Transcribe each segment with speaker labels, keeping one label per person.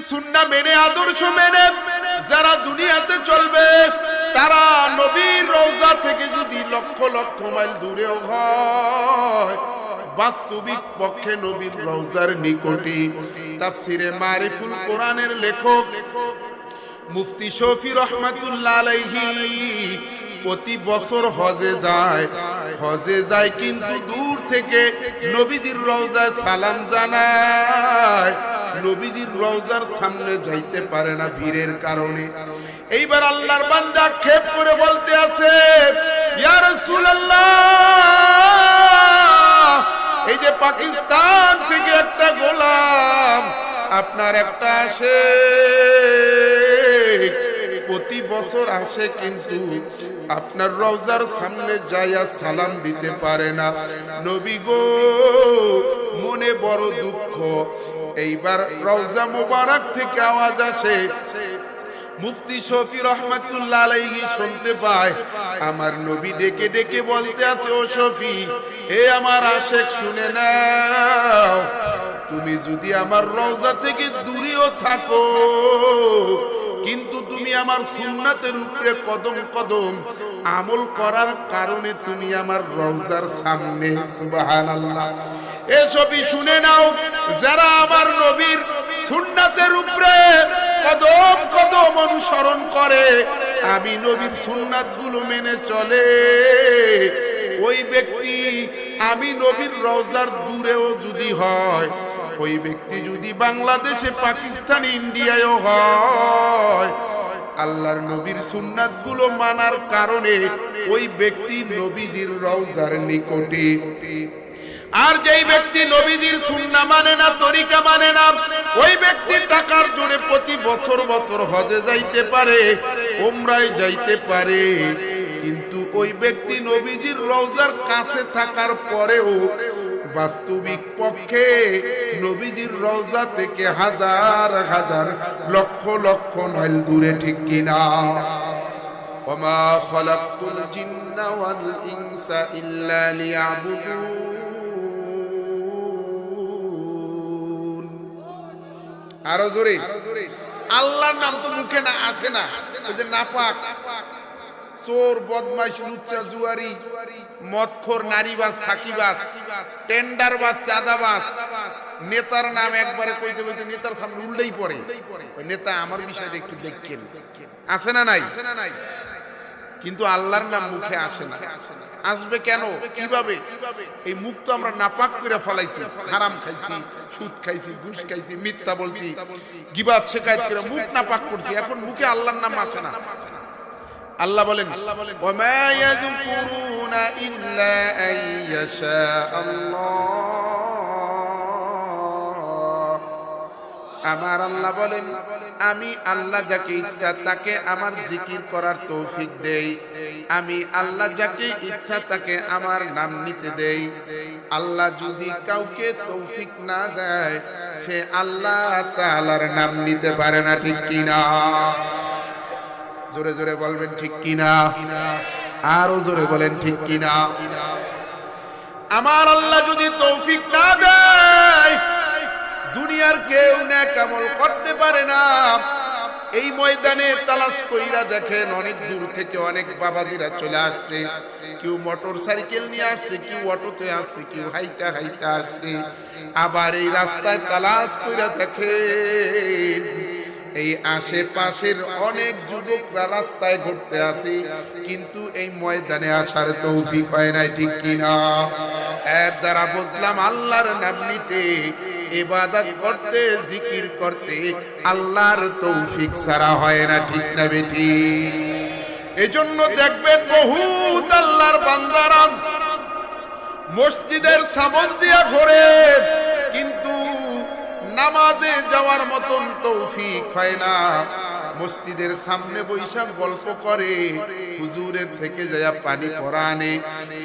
Speaker 1: সুন্নাহ মেনে আদর্শ মেনে যারা দুনিয়াতে চলবে তারা নবীর রওজা থেকে যদি লক্ষ লক্ষ মাইল দূরেও হয় বাস্তবিক পক্ষে নবীর রওজার নিকটে। তাফসিরে মারিফুল কোরআনের লেখক মুফতি শফি রহমাতুল্লাহ আলাইহি প্রতি বছর হজে যায় কিন্তু দূর থেকে নবীজির রওজায় সালাম জানায়, নবীজির রওজার সামনে যাইতে পারে না ভিড়ের কারণে। এইবার আল্লাহর বান্দা ক্ষেপ করে বলতে আছে, ইয়া রাসূলুল্লাহ, এই যে পাকিস্তান থেকে একটা গোলাম আপনার একটা আসে, প্রতি বছর আসে কিন্তু আপনার রওজার সামনে যাইয়া সালাম দিতে পারে না। নবী গো, মনে বড় দুঃখ। এইবার রওজা মোবারক থেকে আওয়াজ আসে, মুফতি শফি রহমাতুল্লাহ আলাইহি শুনতে পায় আমার নবী ডেকে ডেকে বলতে আছে, ও শফি, হে আমার আশেক শুনে নাও, তুমি যদি আমার রওজা থেকে দূরেও থাকো কিন্তু তুমি আমার সুন্নাতের উপরে কদম কদম আমল করার কারণে তুমি আমার রওজার সামনে। সুবহানাল্লাহ। এ শফি শুনে নাও, যারা আমার নবীর সুন্নাতের উপরে কদম কদম অনুসরণ করে, আমি নবীর সুন্নাতগুলো মেনে চলে, ওই ব্যক্তি আমি নবীর রওজার দূরেও যদি হয়, ওই ব্যক্তি যদি বাংলাদেশে, পাকিস্তান, ইন্ডিয়ায়ও হয়, আল্লাহর নবীর সুন্নাতগুলো মানার কারণে ওই ব্যক্তি নবীজির রওজার নিকটে। আর যেই ব্যক্তি নবীজির সুন্নাহ মানে না, তরিকা মানে না, ওই ব্যক্তি টাকার জোরে প্রতি বছর বছর হজে যাইতে পারে, উমরায় যাইতে পারে, কিন্তু ওই ব্যক্তি নবীজির রওজার কাছে থাকার পরেও বাস্তবিক পক্ষে নবীজির রওজা থেকে হাজার হাজার লক্ষ লক্ষ মাইল দূরে, ঠিক কিনা? ওমা খালাকতুল জিন্না ওয়াল ইনসা ইল্লা লিয়াবুদুন। আরো জোরে। আল্লাহর নাম তো মুখে না আসে না, ওই যে নাপাক, চোর, বদমাইশ, লুচ্চা, জুয়ারি, মদখোর, নারীবাজ, ফাঁকিবাজ, টেন্ডারবাজ, চাঁদাবাজ, নেতার নাম একবারে কইতে কইতে নেতার সামনে উল্লেই পড়ে, ওই নেতা আমার বিষয়টা একটু দেখেন, আছে না নাই? কিন্তু আল্লাহর নাম মুখে আসে না। আসবে কেন, কিভাবে? এই মুখ তো আমরা নাপাক করে ফলাইছি, হারাম খাইছি, সুদ খাইছি, ঘুষ খাইছি, মিথ্যা বলছি, গিবাত শিকায়েত করে মুখ নাপাক করছি, এখন মুখে আল্লাহর নাম আসে না। আল্লাহ বলেন, ওমা ইয়াযকুরুনা ইল্লা আইয়াশা আল্লাহ। আমার আল্লাহ বলেন, আমি আল্লাহ যাকে ইচ্ছা তাকে আমার জিকির করার তৌফিক দেই, আমি আল্লাহ যাকে ইচ্ছা তাকে আমার নাম নিতে দেই। আল্লাহ যদি কাউকে তৌফিক না দেয়, সে আল্লাহ তাআলার নাম নিতে পারে না, ঠিক কিনা? জোরে জোরে বলবেন ঠিক কিনা? আরো জোরে বলেন ঠিক কিনা? আমার আল্লাহ যদি তৌফিক না দেয়, দুনিয়ার কেউ নেক আমল করতে পারে না। এই ময়দানে তালাশ কইরা দেখেন, অনেক দূর থেকে অনেক বাবাজিরা চলে আসছে, কেউ মোটর সাইকেল নিয়ে আসছে, কেউ অটোতে আসছে, কেউ হাইটা হাইটা আসছে। আবার এই রাস্তায় তালাশ কইরা দেখেন, এই আশেপাশের অনেক যুবকরা রাস্তায় ঘুরতে আসে, কিন্তু এই ময়দানে আসার তৌফিক হয় নাই, ঠিক কিনা? এর দ্বারা বুঝলাম আল্লাহর নাম নিতে, ইবাদত করতে, জিকির করতে আল্লাহর তৌফিক ছাড়া হয় না, ঠিক না বেটি? এজন্য দেখবেন বহুত আল্লাহর বান্দারা মসজিদের সামন দিয়া ঘোরে, কিন্তু নামাজে যাওয়ার মতন তৌফিক হয় না। মসজিদের সামনে বৈশা গল্প করে, হুজুরের থেকে যায় পানি পড়া আনে,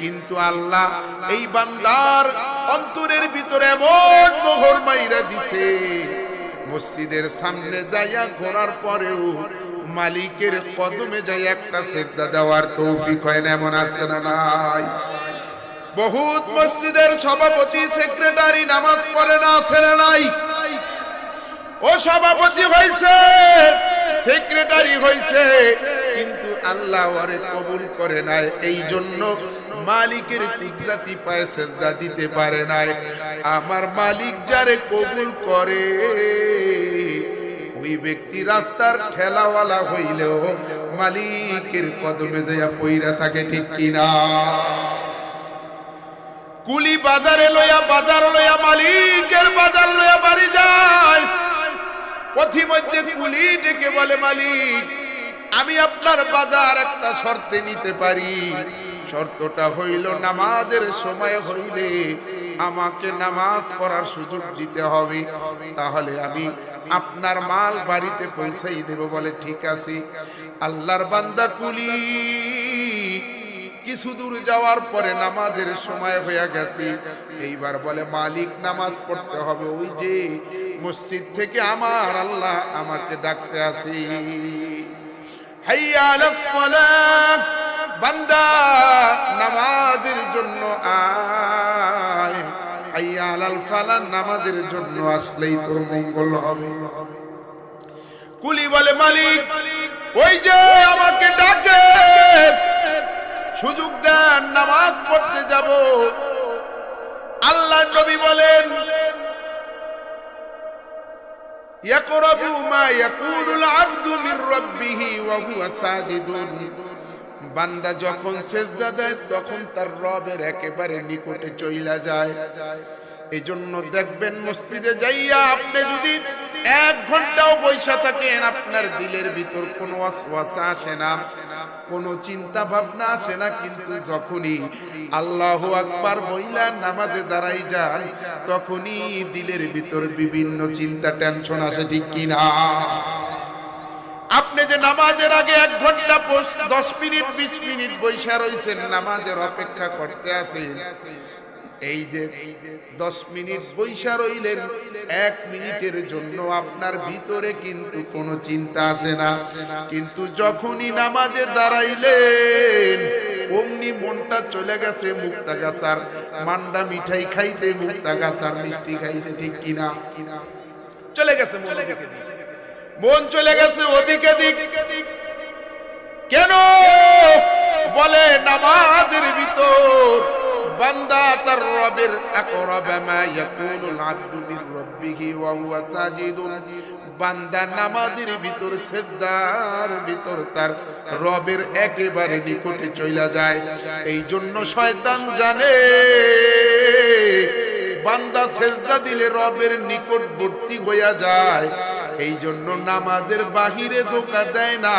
Speaker 1: কিন্তু আল্লাহ এই বান্দার অন্তরের ভিতরে এমন মোহর মাইরা দিছে, মসজিদের সামনে যাইয়া ঘোরার পরেও মালিকের কদমে যাই একটা সেজদা দেওয়ার তৌফিক হয় না। এমন আছে না নাই? বহুত মসজিদের সভাপতি, সেক্রেটারি নামাজ পড়ে না, আছে না নাই? ও সভাপতি হয়েছে, সেক্রেটারি হয়েছে, কিন্তু আল্লাহ ওরে কবুল করে নাই। এই জন্য মালিকের কুদরতি পায়ে সেজদা দিতে পারে নাই। আমার মালিক যারে কবুল করে ওই ব্যক্তি রাস্তার ঠেলাওয়ালা হইলেও মালিকের কদমে যাইয়া পইরা থাকে, ঠিক কিনা? কুলি বাজারে লইয়া বাজার লইয়া মালিকের বাজার লইয়া বাড়ি যায়। পথিমধ্যে কুলি ডেকে বলে, মালিক আমি আপনার বাজার একটা শর্তে নিতে পারি। শর্তটা হইল নামাজের সময় হইলে আমাকে নামাজ পড়ার সুযোগ দিতে হবে, তাহলে আমি আপনার মাল বাড়িতে পৌঁছাই দেব। বলে ঠিক আছে। আল্লাহর বান্দা কুলি কিছু দূর যাওয়ার পরে নামাজের সময় হয়ে গেছে। এইবার বলে, মালিক নামাজ পড়তে হবে, ওই যে মসজিদ থেকে আমার আল্লাহ আমাকে ডাকতে আছে। হাইয়া আলাস সালাহ, বান্দা নামাজের জন্য আয়। হাইয়া আলাল ফালাহ, নামাজের জন্য আসলেই তোর মঙ্গল হবে। কুলি বলে, মালিক ওই যে আমাকে ডাকে, সুযোগ দেন নামাজ পড়তে যাব। আল্লাহর নবী বলেন, ইয়াকরাবু মা ইয়াকুলুল আবদু মির রাব্বিহি ওয়া হুয়া সাজিদুন। বান্দা যখন সিজদা দেয় তখন তার রবের একেবারে নিকটে চইলা যায়। এজন্য দেখবেন মসজিদে যাইয়া আপনি যদি 1 ঘন্টাও বসে থাকেন, আপনার দিলের ভিতর কোনো ওয়াসওয়াসা আসে না, কোনো চিন্তা ভাবনা আসে না। কিন্তু যখনই আল্লাহু আকবার বইলা নামাজে দাঁড়াই যায়, তখনই দিলের ভিতর বিভিন্ন চিন্তা টেনশন আসে, ঠিক কিনা? আপনি যে নামাজের আগে 1 ঘন্টা 10 মিনিট 20 মিনিট বসে রইছেন, নামাজের অপেক্ষা করতে আছেন, এই যে 10 মিনিট বইসা রইলেন, 1 মিনিটের জন্য আপনার ভিতরে কিন্তু কোনো চিন্তা আসে না। কিন্তু যখনই নামাজে দাঁড়াইলেন, অমনি মনটা চলে গেছে মুক্তাগাছার মান্ডা মিঠাই খাইতে, মুক্তাগাছার মিষ্টি খাইতে, ঠিক কিনা? চলে গেছে মন চলে গেছে ওদিকে দিক। কেন? বলে নামাজের ভিতর বান্দা তার রবের আকরাবা মা ইয়াকুলুল আবদু মির রাব্বিহি ওয়া হুয়া সাজিদুন। বান্দা নামাজের ভিতর সিজদার ভিতর তার রবের একেবারে নিকটে চইলা যায়। এই জন্য শয়তান জানে বান্দা সিজদা দিলে রবের নিকটবর্তী হইয়া যায়। এই জন্য নামাজের বাহিরে ধোঁকা দেয় না,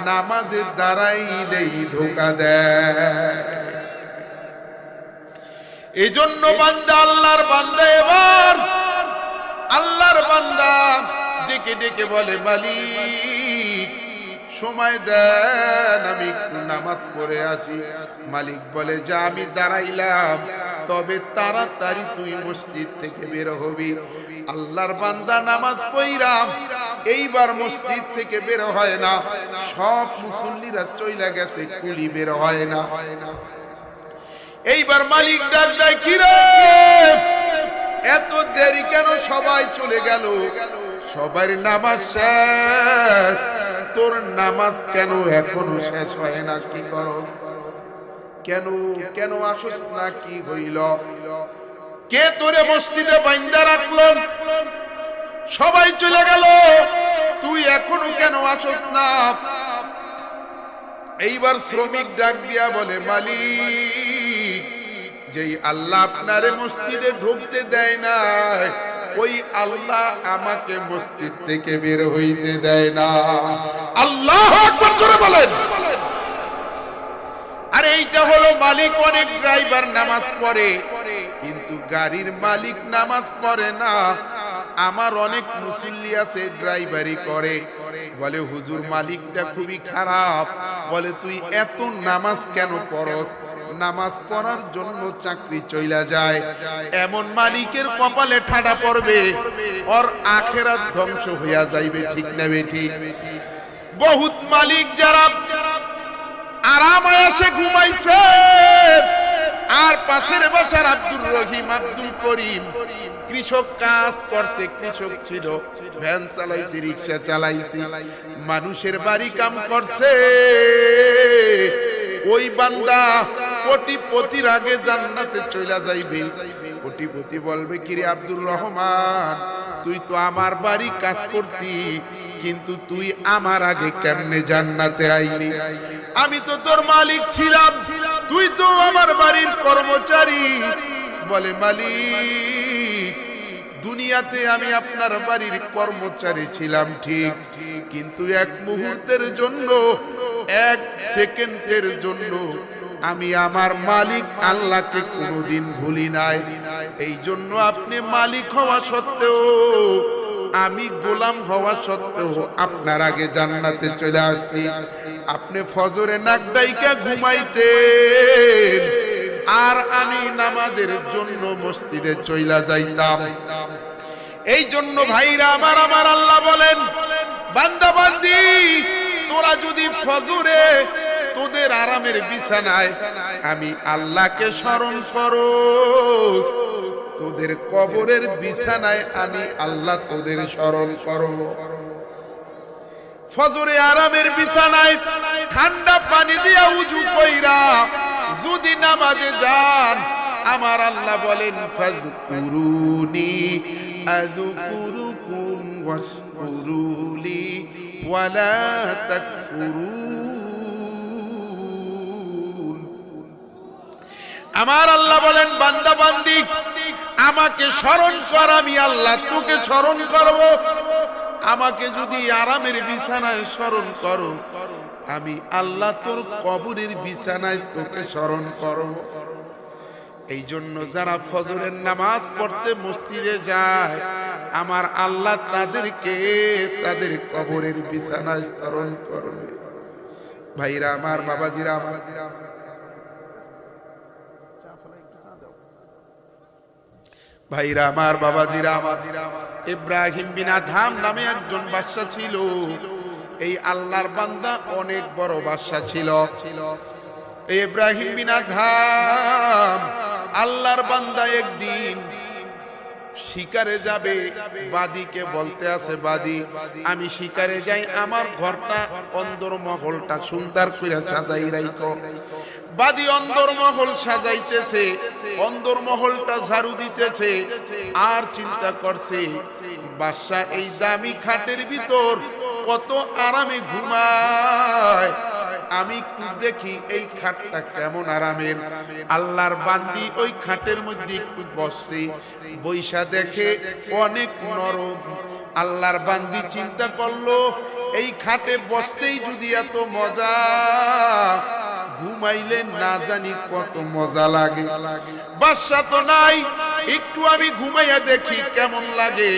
Speaker 1: নামাজের দাঁড়াইলেই ধোঁকা দেয়। এই জন্য বান্দা আল্লাহর বান্দা, এবার আল্লাহর বান্দা ডেকে ডেকে বলে, মালিক সময় দেন, আমি একটু নামাজ পড়ে আসি। মালিক বলে, যা আমি দাঁড়াইলাম, তবে তাড়াতাড়ি তুই মসজিদ থেকে বের হবি। আল্লাহর বান্দা নামাজ পড়াম, এইবার মসজিদ থেকে বের হয় না। সব মুসল্লিরা চইলা গেছে, কুলি বের হয় না। এইবার মালিক ডাক দেয়, কি রে এত দেরি কেন? সবাই চলে গেল, সবার নামাজ শেষ, তোর নামাজ কেন এখনো শেষ হয় না? কি করস? কেন কেন আসস না? কি হইল? কে তোরে মসজিদে বাইন্দা রাখলো? সবাই চলে গেল, তুই এখনো কেন আসস না? এইবার শ্রমিক ডাক দিয়া বলে, মালিক যেই আল্লাহ আপনারে মসজিদে ঢুকতে দেয় না, ওই আল্লাহ আমাকে মসজিদ থেকে বের হইতে দেয় না। আল্লাহু আকবার করে বলেন। আর এইটা হলো মালিক। অনেক ড্রাইভার নামাজ পড়ে, কিন্তু গাড়ির মালিক নামাজ পড়ে না। আমার অনেক মুসল্লি আছে ড্রাইভারি করে, বলে হুজুর মালিকটা খুবই খারাপ। বলে, তুই এত নামাজ কেন পড়স? নামাজ পড়ার জন্য চাকরি চইলা যায়। এমন মালিকের কপালে ঠাডা পড়বে, ওর আখিরাত ধ্বংস হইয়া যাইবে, ঠিক না বেঠিক? বহুত মালিক যারা আরামে এসে ঘুমাইছে, আর পাশের বাসার আব্দুর রহিম, আব্দুল করিম কৃষক কাজ করছে, কৃষক ছিল, ভ্যান চালাইছি, রিক্সা চালাইছি, মানুষের বাড়ি কাম করছে। ওই বান্দা কোটিপতির আগে জান্নাতে চলে যাইবে। কোটিপতি বলবে, কিরে আব্দুর রহমান, তুই তো আমার বাড়ি কাজ করতি, কিন্তু তুই আমার আগে কেমনে জান্নাতে আইলি? আমি তো তোর মালিক ছিলাম, তুই তো আমার বাড়ির কর্মচারী। বলে, মালিক, দুনিয়াতে আমি আপনার বাড়ির কর্মচারী ছিলাম ঠিক, কিন্তু এক মুহূর্তের জন্য, এক সেকেন্ডের জন্য আমি আমার মালিক আল্লাহকে কোনোদিন ভুলি নাই। এই জন্য আপনি মালিক হওয়া সত্ত্বেও, আমি গোলাম হওয়া সত্ত্বেও আপনার আগে জান্নাতে চলে আসছি। আপনি ফজরে নাক ডাইকা ঘুমাইতেন, আর আমি নামাজের জন্য মসজিদে চইলা যাইতাম। এই জন্য ভাইরা আমার, আমার আল্লাহ বলেন, বান্দা বান্দি, তোরা যদি ফজরে তোদের আরামের বিছানায় আমি আল্লাহকে স্মরণ করো, তোদের কবরের বিছানায় আমি আল্লাহ তোদের স্মরণ করব। ফজরে আরামের বিছানায় ঠান্ডা পানি দিয়া উযু কইরা যদি নামাজে যান, আমার আল্লাহ বলেন, ফাযকুরুনি আযকুরুকুম ওয়াশকুরুলি ওয়ালা তাকফুরুন। আমার আল্লাহ বলেন, বান্দা বান্দি, আমাকে স্মরণ কর, আমি আল্লাহ তোকে স্মরণ করব। আমাকে যদি আরামের বিছানায় স্মরণ করো, আমি আল্লাহ তোর কবরের বিছানায় তোকে স্মরণ করব। এই জন্য যারা ফজরের নামাজ পড়তে মসজিদে যায়, আমার আল্লাহ তাদেরকে তাদের কবরের বিছানায় স্মরণ করবে। ভাইরা আমার, বাবাজিরা আমার, ভাইরা আমার, বাবাজিরা আমার, ইব্রাহিম বিন আদহাম নামে একজন বাদশা ছিল। এই আল্লাহর বান্দা অনেক বড় বাদশা ছিল। ইব্রাহিম বিন আদহাম আল্লাহর বান্দা একদিন শিকারে যাবে, বাদীকে বলতে আছে, বাদী, আমি শিকারে যাই, আমার ঘরটা অন্দর মহলটা সুন্দর করে সাজাই রাখো। বাদী অন্দর মহল সাজাইতেছে, অন্দর মহলটা ঝাড়ু দিতেছে, আর চিন্তা করছে, বাদশা এই দামি খাটের ভিতর কত আরামে ঘুমায়, আমি একটু দেখি এই খাটটা কেমন আরামের। আল্লাহর বান্দি ওই খাটের মধ্যে একটু বসছে, বৈশা দেখে অনেক নরম। আল্লাহর বান্দি চিন্তা করলো, এই খাটে বসতেই যদি এত মজা, ঘুমাইলে না জানি কত মজা লাগে। বাদশা তো নাই, একটু আমি ঘুমাইয়া দেখি কেমন লাগে।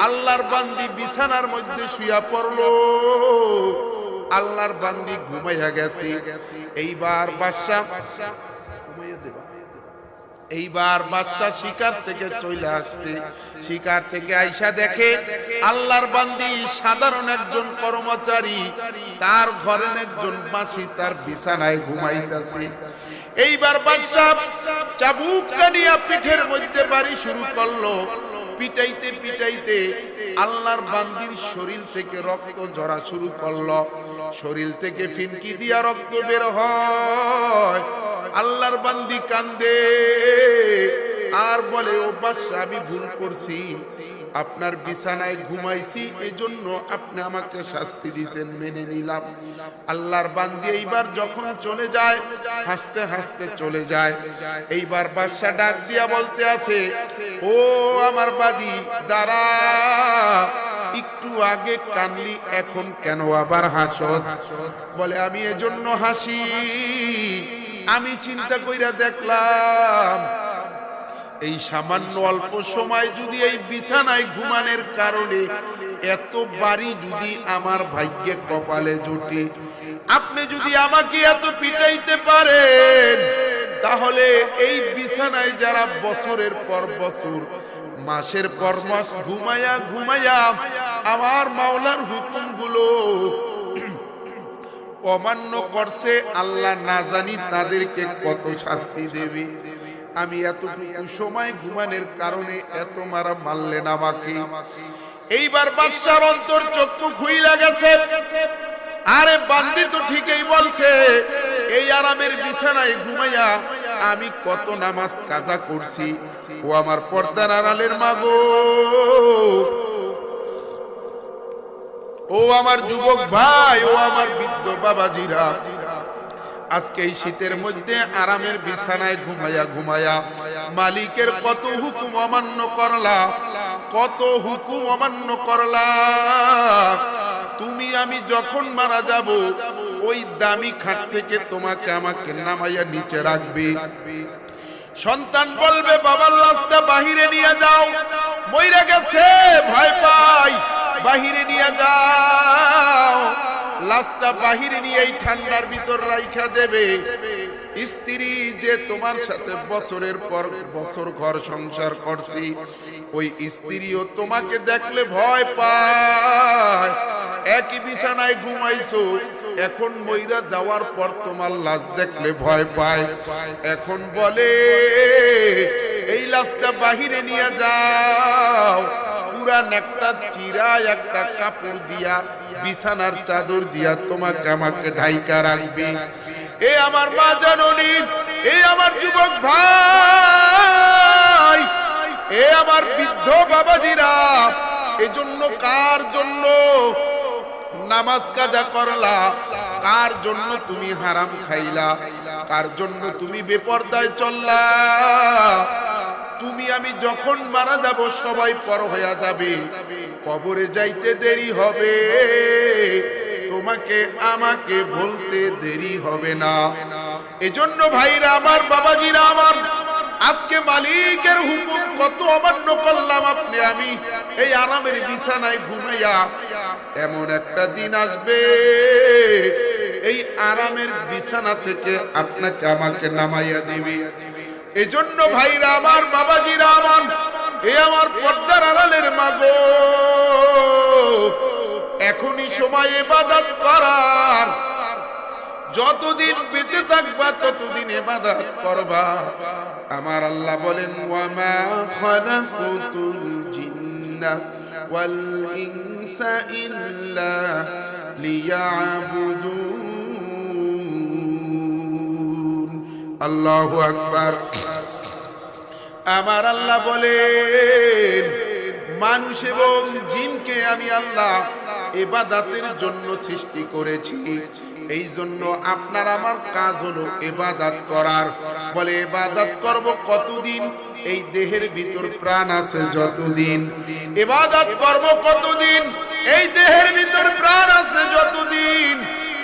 Speaker 1: আল্লাহর বান্দি বিছানার মধ্যে শুয়া পড়লো, আল্লাহর বান্দি ঘুমাইয়া গেছে। এইবার বাদশা শিকার থেকে চলে আসছে। শিকার থেকে আইসা দেখে আল্লাহর বান্দি সাধারণ একজন কর্মচারী, তার ঘরের একজন মাসি তার বিছানায় ঘুমাইতেছে। এইবার বাদশা চাবুক নিয়ে পিঠের মধ্যে বাড়ি শুরু করলো। পিটাইতে পিটাইতে আল্লাহর বান্দির শরীর থেকে রক্ত ঝরা শুরু করলো। শরীর থেকে ফিনকি দিয়া রক্ত বের হয়। আল্লাহর বান্দি কান্দে আর বলে, ও বাদশা, আমি ভুল করছি, আপনার বিছানায় ঘুমাইছি, এজন্য আপনি আমাকে শাস্তি দিয়েছেন, মেনে নিলাম। আল্লাহর বান্দি এইবার যখন চলে যায়, হাসতে হাসতে চলে যায়। এইবার বাদশা ডাক দিয়া বলতে আছে, ও আমার বাদী, দাঁড়া, একটু আগে কানলি, এখন কেন আবার হাসস? বলে, আমি এজন্য হাসি, আমি চিন্তা কইরা দেখলাম, এই সামান্য অল্প সময় যদি এই বিছানায় ঘুমানোর কারণে এত বাড়ি যদি আমার ভাগ্যে কপালে জোটে, আপনি যদি আমাকে এত পিটাইতে পারেন, তাহলে এই বিছানায় যারা বছরের পর বছর, মাসের পর মাস ঘুমায়া ঘুমায়া আমার মাওলার হুকুমগুলো অমান্য করছে, আল্লাহ না জানি তাদেরকে কত শাস্তি দেবে। আমি এতটুকু সময় ঘুমানোর কারণে এত মারা মারলেন আমাকে। এইবার বাদশার অন্তর চক্ষু খুইলা গেছে। আরে বান্দি তো ঠিকই বলছে, এই আরামের বিছানায় ঘুমাইয়া আমি কত নামাজ কাজা করছি। ও আমার পর্দার আড়ালের মা গো, ও আমার যুবক ভাই, ও আমার বৃদ্ধ বাবাজিরা, আজকে এই শীতের মধ্যে আরামের বিছানায় ঘুমাইয়া ঘুমাইয়া মালিকের কত হুকুম অমান্য করলা, কত হুকুম অমান্য করলা। তুমি আমি যখন মারা যাব, ওই দামি খাট থেকে তোমাকে আমাকে নামাইয়া নিচে রাখবে। সন্তান বলবে বাবার লাশটা বাহিরে নিয়ে যাও, মইরা গেছে ভয় পাই, বাহিরে নিয়ে যাও। লাশটা বাহিরে নিয়ে এই ঠান্ডার ভিতর রাইখা দেবে। স্ত্রী যে তোমার সাথে বছরের পর বছর ঘর সংসার করছি, ওই স্ত্রীও তোমাকে দেখলে ভয় পায়। একই বিছানায় ঘুমাইছো, এখন মইরা যাওয়ার পর তোমার লাশ দেখলে ভয় পায়। এখন বলে এই লাশটা বাহিরে নিয়ে যাও, পুরান একটা চিরা একটা কাপড় দিয়া বিছানার চাদর দিয়া তোমাকে আমাকে ঢাইকা রাখবে। এ আমার মা জননী, এ আমার যুবক ভাই, এ আমার বৃদ্ধ বাবাজিরা, এজন্য কার জন্য নামাজ কাজা করলা, কার জন্য তুমি হারাম খাইলা, কার জন্য তুমি বেপরদায় চললা। তুমি আমি যখন মারা যাব সবাই পর হইয়া যাবে, কবরে যাইতে দেরি হবে, তোমাকে আমাকে বলতে দেরি হবে না। এজন্য ভাইরা আমার, বাবাজিরা আমার, আজকে মালিকের হুকুম কত অমান্য করলাম আপনি আমি এই আরামের বিছানায় ঘুমাইয়া। এমন একটা দিন আসবে, এই আরামের বিছানা থেকে আপনাকে আমাকে নামাইয়া দিবে। এজন্য ভাইরা আমার, বাবাজিরা আমার, এ আমার পর্দার আড়ালের মা গো, এখনই সময় ইবাদত করার। যতদিন বেঁচে থাকবা ততদিন ইবাদত করবা। আমার আল্লাহ বলেন, ওয়ামা খালাকুতুল জিন্না ওয়াল ইনসা ইল্লা লিয়াবুদুন। আল্লাহু আকবার। আমার আল্লাহ বলেন, মানুষ এবং জিনকে আমি আল্লাহ ইবাদতের জন্য সৃষ্টি করেছি। এই জন্য আপনার আমার কাজ হলো ইবাদত করার। বলে ইবাদত করব কতদিন? এই দেহের ভিতর প্রাণ আছে যতদিন। ইবাদত করব কতদিন? এই দেহের ভিতর প্রাণ আছে যতদিন।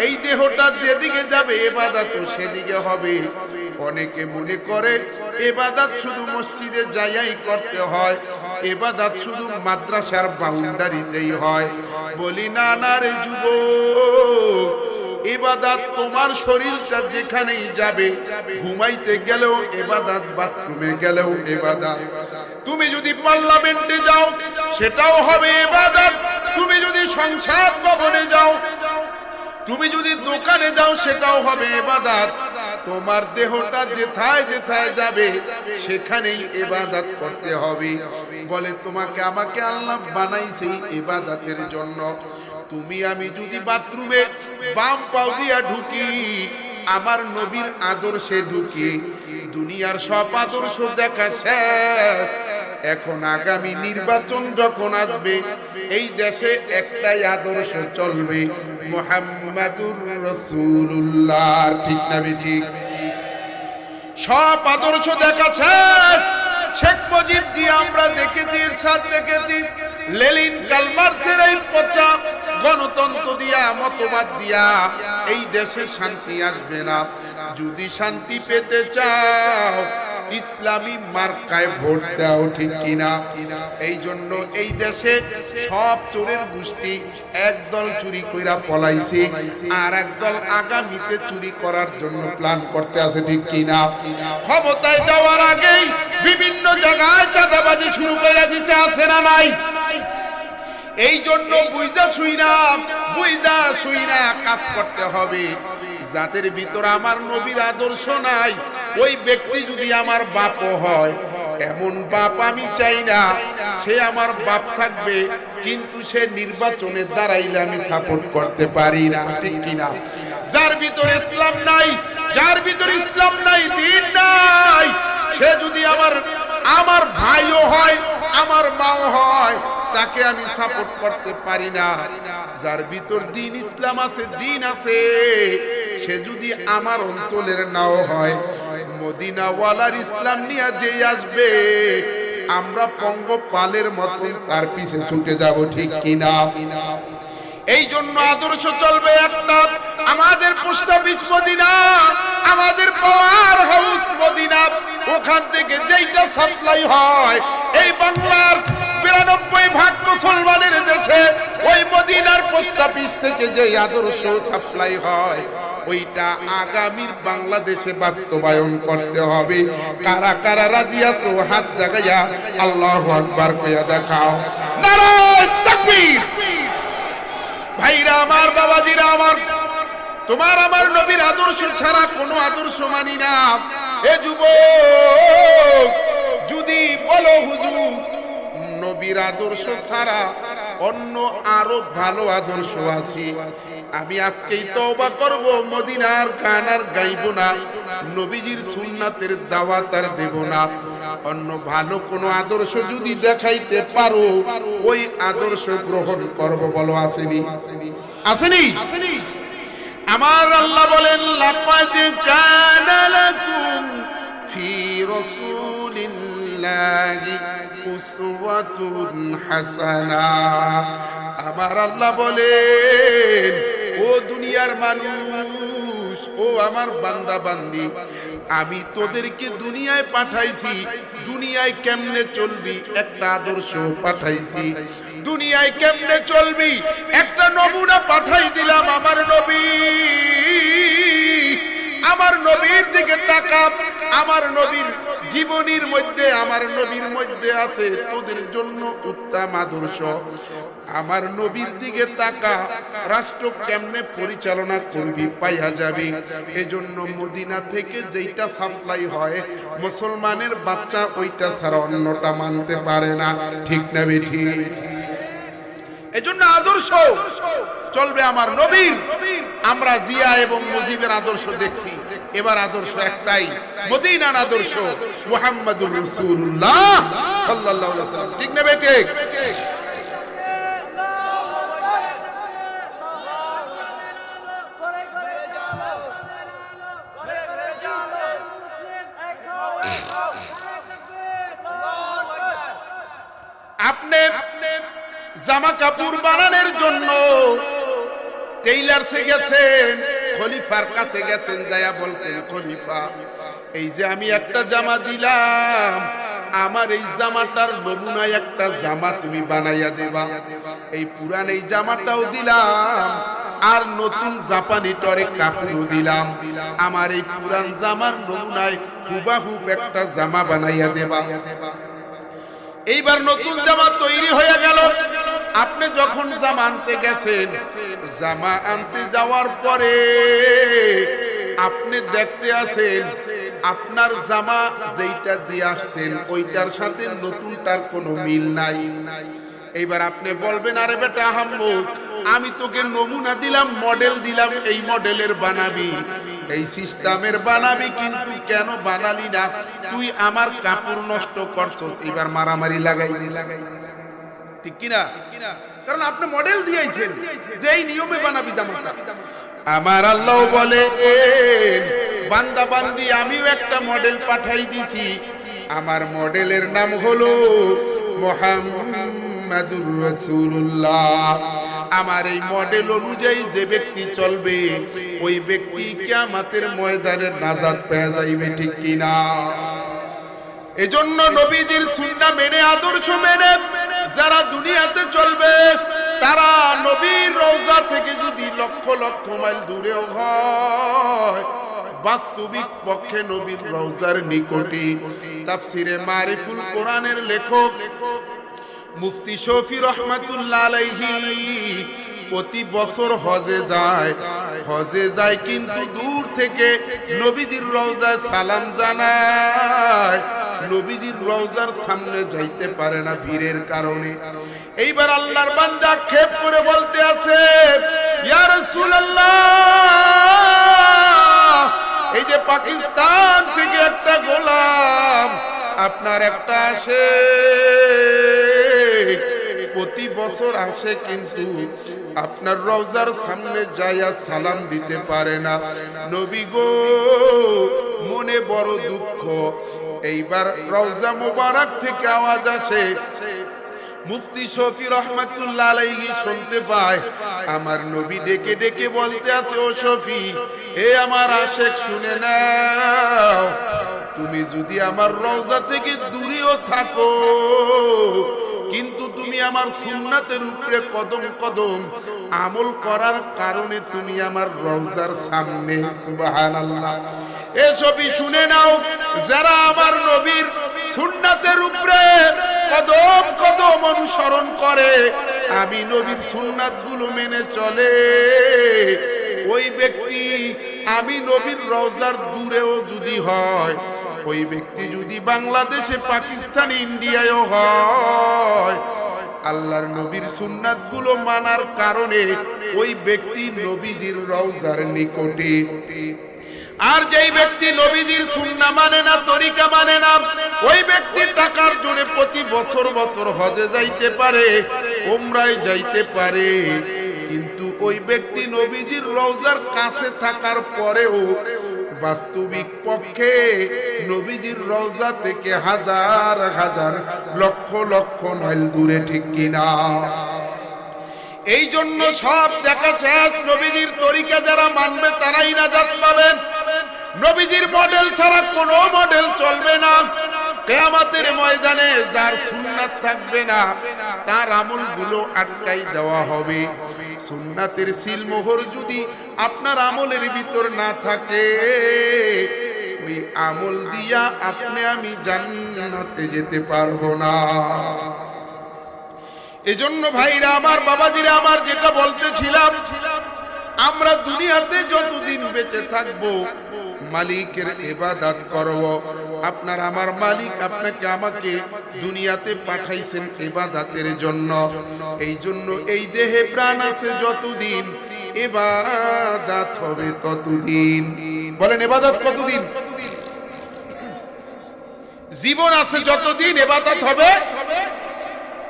Speaker 1: এই দেহটা যেদিকে যাবে ইবাদত সেদিকে হবে। অনেকে মনে করে ইবাদত শুধু মসজিদে যাইয়াই করতে হয়, ইবাদত শুধু মাদ্রাসার বাউন্ডারিতেই হয়। বলি না না রে যুবক, ইবাদত তোমার শরীরটা যেখানেই যাবে, ঘুমাইতে গেলেও ইবাদত, বাথরুমে গেলেও ইবাদত। তুমি যদি পার্লামেন্টে যাও সেটাও হবে ইবাদত, তুমি যদি সংসদ ভবনে যাও, তুমি যদি দোকানে যাও সেটাও হবে ইবাদত। তোমার দেহটা যেথায় যেথায় যাবে সেখানেই ইবাদত করতে হবে। বলে তোমাকে আমাকে আল্লাহ বানাইছে ইবাদতের জন্য। তুমি আমি যদি বাথরুমে বাম পাও দিয়া ঢুকি, আমার নবীর আদর্শে ঢুকি, দুনিয়ার সব আদর্শ দেখা শেষ। এখন আগামী নির্বাচন যখন আসবে, এই দেশে একটাই আদর্শ চলবে, মুহাম্মাদুর রাসূলুল্লাহ। ঠিক না ঠিক? সব আদর্শ দেখা শেষ। শেখ মুজিব জি আমরা দেখেছি, ইরশাদ দেখেছি, লেনিন কালমার্চের এই পচা গণতন্ত্র দিয়া, মতবাদ দিয়া এই দেশে শান্তি আসবে না। যদি শান্তি পেতে চাও ইসলামী মার্কায় ভোট দাও। ঠিক কিনা? এই জন্য এই দেশে সব চোরের গোষ্ঠী একদল চুরি কইরা পলাইছে, আর একদল আগামীতে চুরি করার জন্য প্ল্যান করতে আছে। ঠিক কিনা? ক্ষমতায় যাওয়ার আগেই বিভিন্ন জায়গায় চাঁদাবাজি শুরু করে দিচ্ছে, আছে না নাই? এই জন্য বুঝা ছুঁই না কাজ করতে হবে। যাদের ভিতর আমার নবীর আদর্শ নাই, ওই ব্যক্তি যদি আমার বাপও হয়, এমন বাপ আমি চাই না। সে আমার বাপ থাকবে কিন্তু সে নির্বাচনে দাঁড়াইলে আমি সাপোর্ট করতে পারি না, ঠিক কিনা? যার ভিতরে ইসলাম নাই, যার ভিতরে ইসলাম নাই, দ্বীন নাই, সে যদি আমার ভাইও হয়, আমার মাও হয়, তাকে আমি সাপোর্ট করতে পারি না। যার ভিতর দ্বীন ইসলাম আছে, দ্বীন আছে, সে যদি আমার অঞ্চলের নাও হয়, মদিনাওয়ালার ইসলাম নিয়ে যে আসবে, আমরা পঙ্গপালের মতন তার পিছে ছুটে যাব, ঠিক কিনা? এই জন্য আদর্শ চলবে একটা, আমাদের পোস্ট অফিস মদিনা, আমাদের পাওয়ার হাউস মদিনা, ওখান থেকে যেইটা সাপ্লাই হয় এই বাংলার 92% মুসলমানের দেশে, ওই মদিনার পোস্ট অফিস থেকে যে আদর্শ সাপ্লাই হয়, ওইটা আগামীর বাংলাদেশে বাস্তবায়ন করতে হবে। কারা কারা রাজি আছো হাত জাগাইয়া আল্লাহু আকবার কইয়া দেখাও। নারায়ে তাকবীর। ভাইরা আমার, বাবাজিরা আমার, তোমার আমার নবীর আদর্শ ছাড়া কোনো আদর্শ মানি না। এ যুবক, যদি বলো হুজুর নবীর আদর্শ ছাড়া অন্য আরো ভালো আদর্শ আছে, আমি আজকেই তওবা করব, মদিনার গান আর গাইব না, নবীজির সুন্নাতের দাওয়াত আর দেব না। অন্য ভালো কোন আদর্শ যদি দেখাইতে পারো, ওই আদর্শ গ্রহণ করব। বলো আসেনি? আসেনি? আমার আল্লাহ বলেন, লাকাদ কানা লাকুম ফি রাসূলিল্লাহি উসওয়াতুন হাসানা। আমার আল্লাহ বলেন, ও দুনিয়ার মানুষ, ও আমার বান্দা বান্দি, আমি তোদেরকে দুনিয়ায় পাঠাইছি, দুনিয়ায় কেমনে চলবি একটা আদর্শ পাঠাইছি, দুনিয়ায় কেমনে চলবি একটা নমুনা পাঠাই দিলাম। আমার নবী, আমার নবীর দিকে তাকা, আমার নবীর জীবনীর মধ্যে, আমার নবীর মধ্যে আছে তোদের জন্য উত্তম আদর্শ। আমার নবীর দিকে তাকা, রাষ্ট্র কেমনে পরিচালনা করবি পাইয়া যাবি। এজন্য মদিনা থেকে যেইটা সাপ্লাই হয়, মুসলমানের বাচ্চা ওইটা ছাড়া অন্যটা মানতে পারে না, ঠিক না বেঠি? এজন্য আদর্শ চলবে আমার নবীর। আমরা জিয়া এবং মুজিবের আদর্শ দেখছি, এবার আদর্শ একটাই, মদিনার আদর্শ, মুহাম্মাদুর রাসূলুল্লাহ সাল্লাল্লাহু আলাইহি ওয়াসাল্লাম, ঠিক না বেঠি? আপনি জামা কাপড় বানানোর জন্য টেইলার্সে গেছেন, খলিফার কাছে গেছেন, যায়া বলছেন, খলিফা, এই যে আমি একটা জামা দিলাম, আমার এই জামাটার নমুনায় একটা জামা তুমি বানাইয়া দেবা। এই পুরান এই জামাটাও দিলাম, আর নতুন জাপানি টরে কাপড়ও দিলাম, আমার এই পুরান জামার নমুনায় হুবাহুব একটা জামা বানাইয়া দেবা। এইবার নতুন জামা তৈরি হয়ে গেল। আপনি যখন জামা আনতে গেছেন, জামা আনতে যাওয়ার পরে আপনি দেখতে আছেন আপনার জামা যেইটা দিয়ে আসছেন ওইটার সাথে নতুনটার কোনো মিল নাই। এইবার আপনি বলবেন, আরে বেটা আহাম্মক, আমি তোকে নমুনা দিলাম, মডেল দিলাম, এই মডেলের বানাবি, এই সিস্টেমের বানাবি, কিন্তু কেন বানালি না? তুই আমার কাপড় নষ্ট করছস। এবার মারামারি লাগাই, ঠিক কিনা? কারণ আপনি মডেল দিয়েছেন যে এই নিয়মে বানাবি জামাটা। আমার আল্লাহ বলে, বান্দা বান্দি, আমিও একটা মডেল পাঠাই দিছি, আমার মডেলের নাম হলো মুহাম্মাদুর রাসূলুল্লাহ। আমার এই মডেল অনুযায়ী যে ব্যক্তি চলবে, ওই ব্যক্তি কিয়ামতের ময়দানে নাজাত পেয়ে যাইবে, ঠিক কিনা? এজন্য নবীজির সুন্নাহ মেনে, আদর্শ মেনে যারা দুনিয়াতে চলবে, তারা নবীর রওজা থেকে যদি লক্ষ লক্ষ মাইল দূরেও হয়, বাস্তবিক পক্ষে নবীর রওজার নিকটে। তাফসিরে মারিফুল কোরআনের লেখক মুফতি শফি রহমাতুল্লাহ আলাইহি প্রতি বছর হজে যায় কিন্তু দূর থেকে নবীজির রওজায় সালাম জানায়, নবীজির রওজার সামনে যাইতে পারে না ভিড়ের কারণে। এইবার আল্লাহর বান্দা খেপ করে বলতে আছে, ইয়া রাসূলুল্লাহ, এই যে পাকিস্তান থেকে একটা গোলাম আপনার একটা আসে, প্রতি বছর আসে কিন্তু আপনার রওজার সামনে যাইয়া সালাম দিতে পারে না। নবী গো, মনে বড় দুঃখ। এইবার রওজা মোবারক থেকে আওয়াজ আসে, মুফতি শফি রহমাতুল্লাহ আলাইহি শুনতে পায় আমার নবী ডেকে ডেকে বলতে আছে, ও শফি, হে আমার আশেক শুনে নাও, তুমি যদি আমার রওজা থেকে দূরেও থাকো কিন্তু তুমি আমার সুন্নাতের উপরে কদম কদম আমল করার কারণে তুমি আমার রওজার সামনে। সুবহানাল্লাহ। এ শফি শুনে নাও, যারা আমার নবীর সুন্নাতের উপরে কদম কদম অনুসরণ করে, আমি নবীর সুন্নাতগুলো মেনে চলে, ওই ব্যক্তি আমি নবীর রওজার দূরেও যদি হয়, ওই ব্যক্তি যদি বাংলাদেশে, পাকিস্তান, ইন্ডিয়ায়ও হয়, আল্লাহর নবীর সুন্নাতগুলো মানার কারণে ওই ব্যক্তি নবীজির রওজার নিকটে। আর যেই ব্যক্তি নবীজির সুন্নাহ মানে না, তরিকা মানে না, ওই ব্যক্তি টাকার জোরে প্রতি বছর বছর হজে যাইতে পারে, উমরায় যাইতে পারে, কিন্তু ওই ব্যক্তি নবীজির রওজার কাছে থাকার পরেও বাস্তবিক পক্ষে নবীজির রওজা থেকে হাজার হাজার লক্ষ লক্ষ মাইল দূরে, ঠিক কিনা? এই জন্য সব দেখা শেষ, নবীজির তরিকা যারা মানবে তারাই নাজাত পাবেন। নবীজির মডেল ছাড়া কোনো মডেল চলবে না। কিয়ামতের ময়দানে যার সুন্নাত থাকবে না, তার আমলগুলো আটকাই দেওয়া হবে। সুন্নাতের সিলমোহর যদি আপনার আমলের ভিতর না থাকে, ওই আমল দিয়া আপনি আমি জান্নাতে যেতে পারবো না। এজন্য ভাইরা আমার, বাবাজিরা আমার, যেটা বলতেছিলাম, আমরা দুনিয়াতে যতদিন বেঁচে থাকবো মালিকের ইবাদত করব। আপনার আমার মালিক আপনাকে আমাকে দুনিয়াতে পাঠাইছেন ইবাদতের জন্য। এই জন্য এই দেহে প্রাণ আছে যতদিন, ইবাদত হবে ততদিন। বলেন ইবাদত কতদিন? জীবন আছে যতদিন ইবাদত হবে।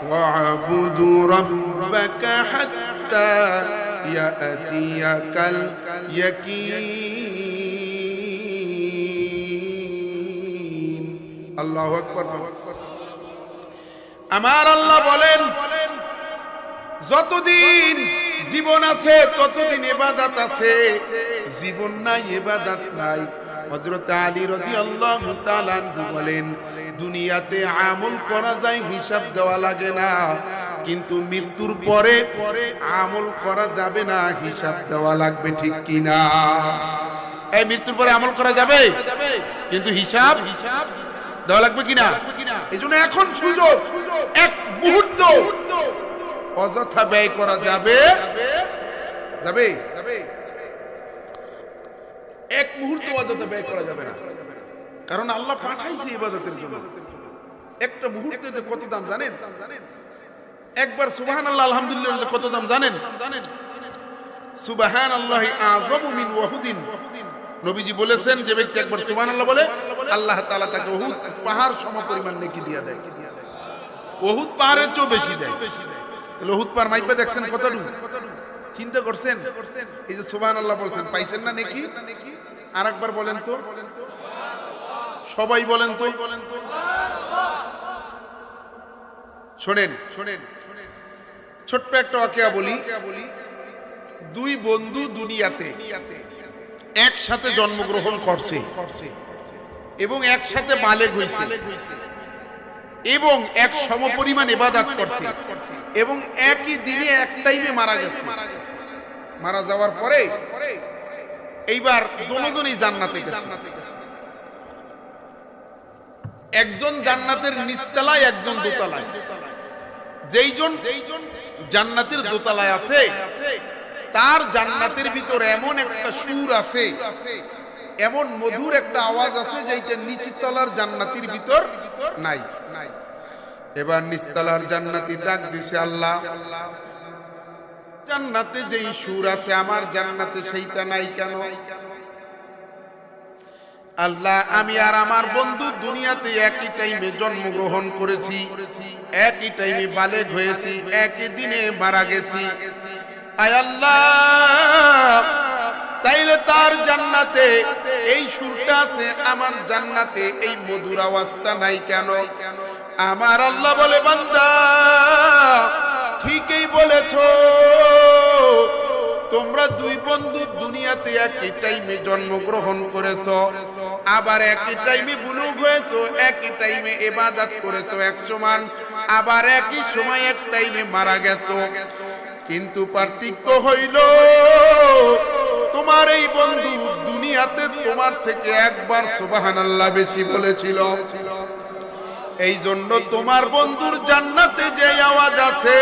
Speaker 1: ওয়া'বুদু রাব্বাকা হাত্তা ইয়াতিয়াকাল ইয়াকিন। আল্লাহু আকবার। আমার আল্লাহ বলেন, যতদিন জীবন আছে ততদিন ইবাদত আছে, জীবন নাই ইবাদত নাই। হযরত আলী রাদিয়াল্লাহু তাআলা আনহু বলেন, দুনিয়াতে আমল করা যায়, হিসাব দেওয়া লাগে না, কিন্তু মৃত্যুর পরে আমল করা যাবে না, হিসাব দেওয়া লাগবে, ঠিক কিনা? এই মৃত্যুর পরে আমল করা যাবে কিন্তু হিসাব দেওয়া লাগবে কিনা? এই জন্য এখন সুযোগ, এক মুহূর্ত অযথা ব্যয় করা যাবে যাবে এক মুহূর্ত অযথা ব্যয় করা যাবে না, কারণ আল্লাহ পাঠাইছে ইবাদতের জন্য। একটা মুহূর্তে কত দাম জানেন? একবার সুবহানাল্লাহ আলহামদুলিল্লাহ কত দাম জানেন? সুবহানাল্লাহি আযমু মিন ওয়াহুদিন। নবীজি বলেছেন, যে ব্যক্তি একবার সুবহানাল্লাহ বলে, আল্লাহ তাআলা তাকে উহুদ পাহাড় সমপরিমাণ নেকি দিয়ে দেয়। উহুদ পাহাড়ের চেয়েও বেশি দেয়। তাহলে উহুদ পাহাড় মাইপা দেখছেন কতটুকু? চিন্তা করছেন? এই যে সুবহানাল্লাহ বলছেন, পাইছেন না নেকি? আরেকবার বলেন তো, সবাই বলেন তো। শোনেন, ছোট্ট একটা ওয়াকিয়া বলি। দুই বন্ধু দুনিয়াতে একসাথে জন্মগ্রহণ করছে এবং একসাথে বালেগ হয়েছে এবং এক সমপরিমাণ ইবাদত করছে এবং একই দিনে এক টাইমে মারা গেছে। মারা যাওয়ার পরে এইবার দুজনেই জান্নাতে গেছে। একজন জান্নাতের নিচতলায়, একজন দোতলায়। যেইজন জান্নাতের দোতলায় আছে, তার জান্নাতের ভিতর এমন একটা সুর আছে, এমন মধুর একটা আওয়াজ আছে যেটা নিচের তলার জান্নাতের ভিতর নাই। এবার নিচতলার জান্নাতি ডাক দিছে, আল্লাহ জান্নাতে যেই সুর আছে আমার জান্নাতে সেইটা নাই কেন? আল্লাহ আমি আর আমার বন্ধু দুনিয়াতে একই টাইমে জন্মগ্রহণ করেছি, একই টাইমে বালেগ হয়েছি, একই দিনে মারা গেছি। আয় আল্লাহ, তাইলে তার জান্নাতে এই সুরটা আছে, আমার জান্নাতে এই মধুর আওয়াজটা নাই কেন? আমার আল্লাহ বলে, বান্দা ঠিকই বলেছো, তোমরা দুই বন্ধু দুনিয়াতে একই টাইমে জন্মগ্রহণ করেছো, আবার একই টাইমে বুলুগ হয়েছো, একই টাইমে ইবাদত করেছো এক সমান, আবার একই সময় এক টাইমে মারা গেছো। কিন্তু পার্থক্য হইল তোমার এই বন্ধু দুনিয়াতে তোমার থেকে একবার সুবহানাল্লাহ বেশি বলেছিল। এই জন্য তোমার বন্ধুর জান্নাতে যে আওয়াজ আছে,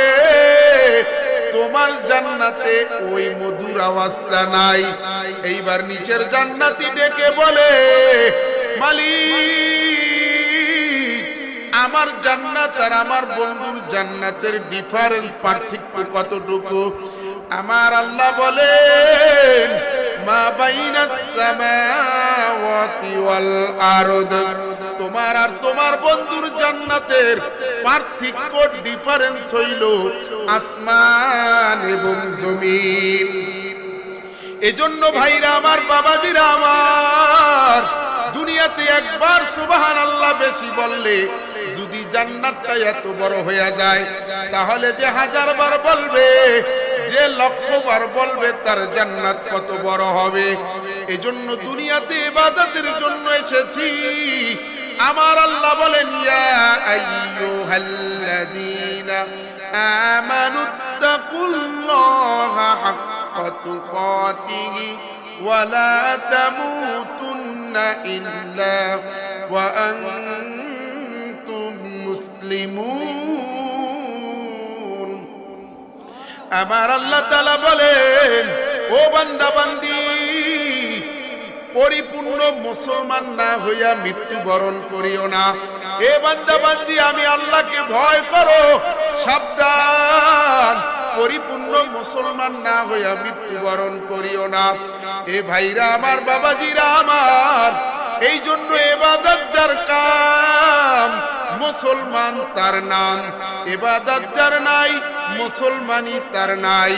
Speaker 1: তোমার জান্নাতে ওই মধুর আওয়াজটা নাই। এইবার নিচের জান্নাতি ডেকে বলে, মালিক আমার জান্নাত আর আমার বন্ধুর জান্নাতের ডিফারেন্স, পার্থক্য কতটুকু? আমার আল্লাহ বলেন, মা বাইনাস সামাওয়াতি ওয়াল আরদ, তোমার আর তোমার বন্ধুর জান্নাতের পার্থক্য ডিফারেন্স হইল আসমান এবং জমিন। এজন্য ভাইরা আমার, বাবাজিরা আমার, দুনিয়াতে একবার সুবহানাল্লাহ বেশি বললে যদি জান্নাতটা এত বড় হয়ে যায়, তাহলে যে 1000 বার বলবে, যে 1,00,000 বার বলবে, তার জান্নাত কত বড় হবে। এজন্য দুনিয়াতে ইবাদতের জন্য এসেছি। আমার আল্লাহ বলেন, ইয়া আইয়ুহাল্লাযীনা আমানুত্তাকুল্লাহা হাক্কা তুকাতিহি ওয়া লা তামুতুন্না ইল্লা ওয়া আনতুম মুসলিমুন। আমার আল্লাহ তাআলা বলেন, ও বান্দা বান্দি, পরিপূর্ণ মুসলমান না হইয়া মৃত্যুবরণ করিও না। এ বান্দা বান্দি, আমি আল্লাহকে ভয় করো, সাবধান, পরিপূর্ণ মুসলমান না হইয়া মৃত্যুবরণ করিও না। এ ভাইরা আমার, বাবাজিরা আমার, এই জন্য ইবাদত যার কাম, মুসলমান তার নাম। ইবাদত যার নাই, মুসলমানই তার নাই।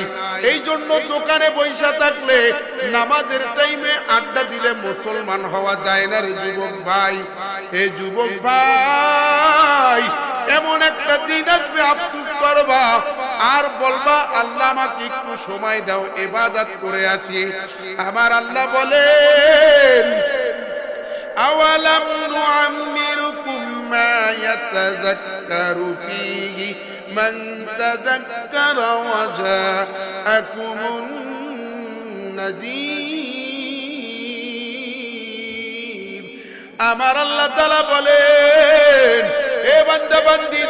Speaker 1: এই জন্য দোকানে বৈশা থাকলে, নামাজের টাইমে আড্ডা দিলে মুসলমান হওয়া যায় না রে যুবক ভাই। এ যুবক ভাই, এমন একটা দিন আসবে আফসোস করবা আর বলবা, আল্লাহ আমাকে একটু সময় দাও, ইবাদত করে আছি। আমার আল্লাহ বলেন, আওয়ালাম নুআম্মিরুকুম মা ইয়াতাযাক্কারু ফীহি মান তাযাক্কারা ওয়া জাআকুমুন নাযীর। আমার আল্লাহ তাআলা বলেন, এ বান্দা বান্দি,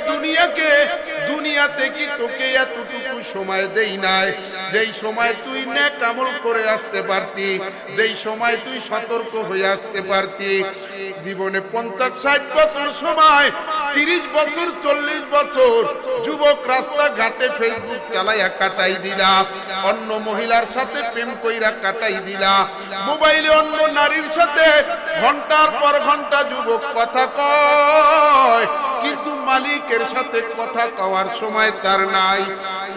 Speaker 1: দুনিয়াতে কি তোকে এতটুকু সময় দেই নাই, যেই সময় তুই নেক আমল করে আসতে পারতি, যেই সময় তুই সতর্ক হয়ে আসতে পারতি। জীবনে 50-60 বছর সময়, 30 বছর 40 বছর যুবক রাস্তাঘাটে ফেসবুক চালাইয়া কাটাই দিলা, অন্য মহিলার সাথে প্রেম কইরা কাটাই দিলা, মোবাইলে অন্য নারীর সাথে ঘন্টার পর ঘন্টা যুবক কথা কয়, কিন্তু মালিকের সাথে কথা কওয়ার সময় তার নাই।